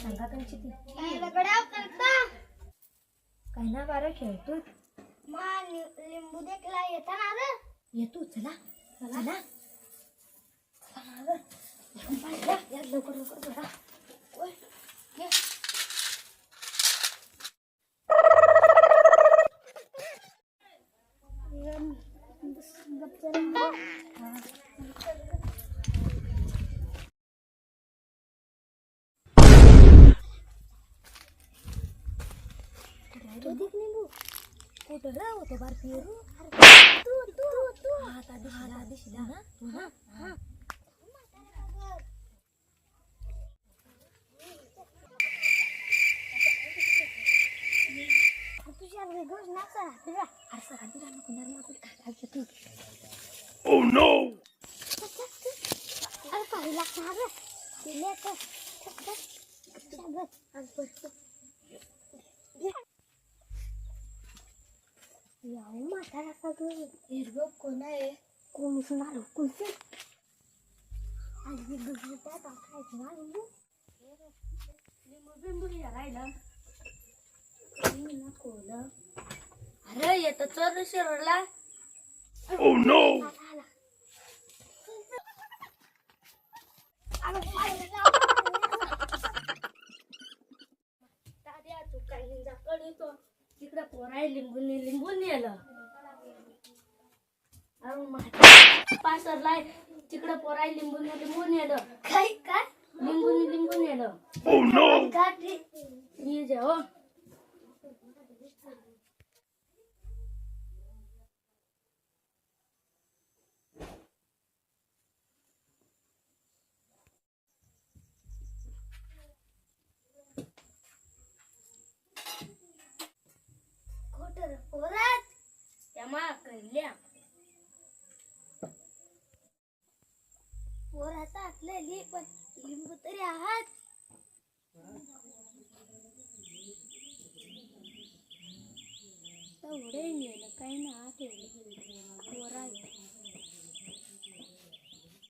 सांगा तुमची ती गडाव करता काय ना बारा खेळतो मा लिंबू देखला येता ना रे येतो चला चला या लवकर लवकर बघा ओय ये कुठं रे होतो बार पेरू तू हात आधी शिला ना तू ना हा तुझ्या वेगळंच नाचा तुझा अरे सगळ्यांना नको नर्मा काय तू Oh no! अरे पहिला सागर दिले तर सागर याव म्हातारा सगळं हिरवं कोण आहे कोण सुनार कोणते आज बिंदू त्यात खायचं ना लिंबू लिंबू राहिलं नको अरे येतो चोर शिरला Oh no! दाद्या तू काय हिंजाकडे येतो तिकडे पोराय लिंबून नेलं अरे माझ्या पासरलाय तिकडे पोराय लिंबून नेलं काय काय लिंबून नेलं Oh no! गाठी ये जे हो खोटर पोरात त्यामा कळल्या पोराचा असलेली पण लिंबू तरी आहात एवढे नेलं काही ना पोरा